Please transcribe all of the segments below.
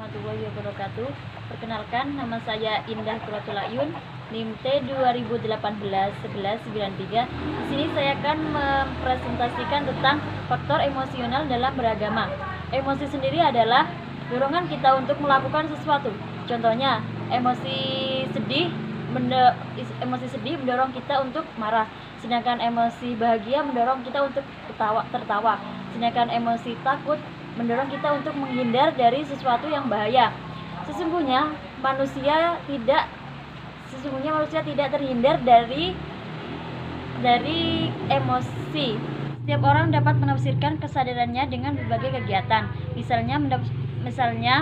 warahmatullahi wabarakatuh. Perkenalkan, nama saya Indah Quratul Ayun, NIM T 2018-1193. Di sini saya akan mempresentasikan tentang faktor emosional dalam beragama. Emosi sendiri adalah dorongan kita untuk melakukan sesuatu. Contohnya, emosi sedih mendorong kita untuk marah, sedangkan emosi bahagia mendorong kita untuk tertawa, sedangkan emosi takut mendorong kita untuk menghindar dari sesuatu yang bahaya. Sesungguhnya manusia tidak terhindar dari emosi. Setiap orang dapat menafsirkan kesadarannya dengan berbagai kegiatan. Misalnya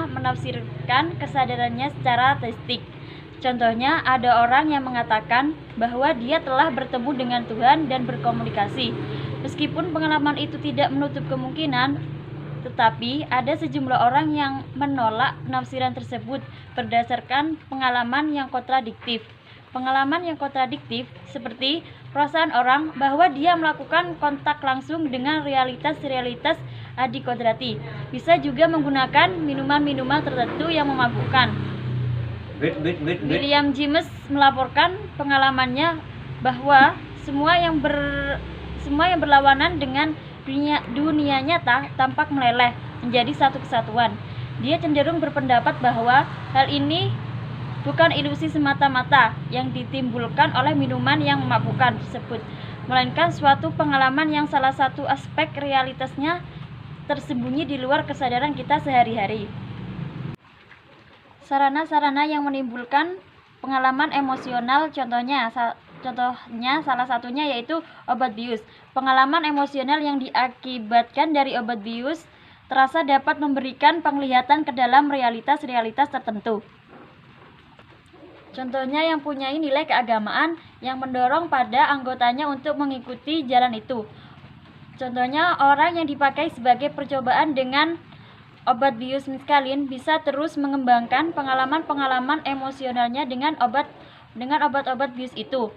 menafsirkan kesadarannya secara teistik. Contohnya, ada orang yang mengatakan bahwa dia telah bertemu dengan Tuhan dan berkomunikasi. Meskipun pengalaman itu tidak menutup kemungkinan, tetapi ada sejumlah orang yang menolak penafsiran tersebut berdasarkan pengalaman yang kontradiktif. Pengalaman yang kontradiktif seperti perasaan orang bahwa dia melakukan kontak langsung dengan realitas adikodrati. Bisa juga menggunakan minuman-minuman tertentu yang memabukkan. William James melaporkan pengalamannya bahwa semua yang berlawanan dengan dunia nyata tampak meleleh menjadi satu kesatuan. Dia cenderung berpendapat bahwa hal ini bukan ilusi semata-mata yang ditimbulkan oleh minuman yang memabukkan tersebut, melainkan suatu pengalaman yang salah satu aspek realitasnya tersembunyi di luar kesadaran kita sehari-hari. Sarana-sarana yang menimbulkan pengalaman emosional contohnya salah satunya yaitu obat bius. Pengalaman emosional yang diakibatkan dari obat bius terasa dapat memberikan penglihatan ke dalam realitas tertentu. Contohnya yang punya nilai keagamaan yang mendorong pada anggotanya untuk mengikuti jalan itu. Contohnya orang yang dipakai sebagai percobaan dengan obat bius meskalin bisa terus mengembangkan pengalaman emosionalnya dengan obat-obat bius itu.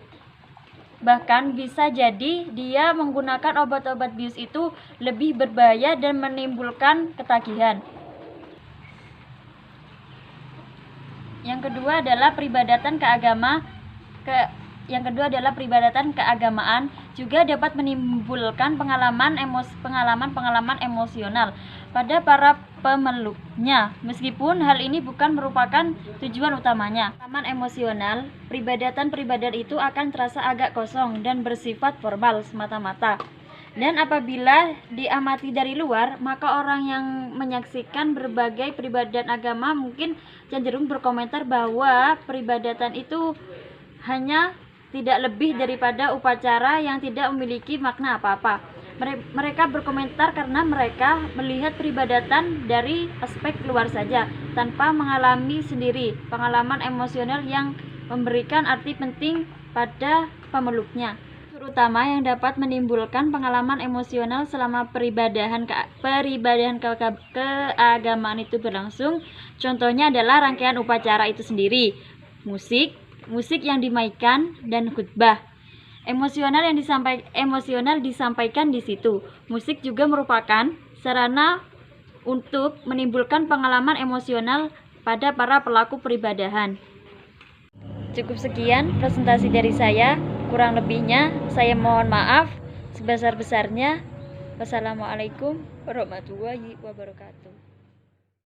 Bahkan bisa jadi dia menggunakan obat-obat bius itu lebih berbahaya dan menimbulkan ketagihan. Yang kedua adalah peribadatan keagamaan juga dapat menimbulkan pengalaman emosional pada para pemeluknya, meskipun hal ini bukan merupakan tujuan utamanya. Pengalaman emosional, peribadatan itu akan terasa agak kosong dan bersifat formal semata-mata. Dan apabila diamati dari luar, maka orang yang menyaksikan berbagai peribadatan agama mungkin cenderung berkomentar bahwa peribadatan itu hanya tidak lebih daripada upacara yang tidak memiliki makna apa-apa. Mereka berkomentar karena mereka melihat peribadatan dari aspek luar saja, tanpa mengalami sendiri pengalaman emosional yang memberikan arti penting pada pemeluknya. Terutama yang dapat menimbulkan pengalaman emosional selama peribadahan keagamaan itu berlangsung. Contohnya adalah rangkaian upacara itu sendiri, musik yang dimainkan, dan khutbah. Emosional disampaikan di situ. Musik juga merupakan sarana untuk menimbulkan pengalaman emosional pada para pelaku peribadahan. Cukup sekian presentasi dari saya. Kurang lebihnya saya mohon maaf sebesar-besarnya. Wassalamualaikum warahmatullahi wabarakatuh.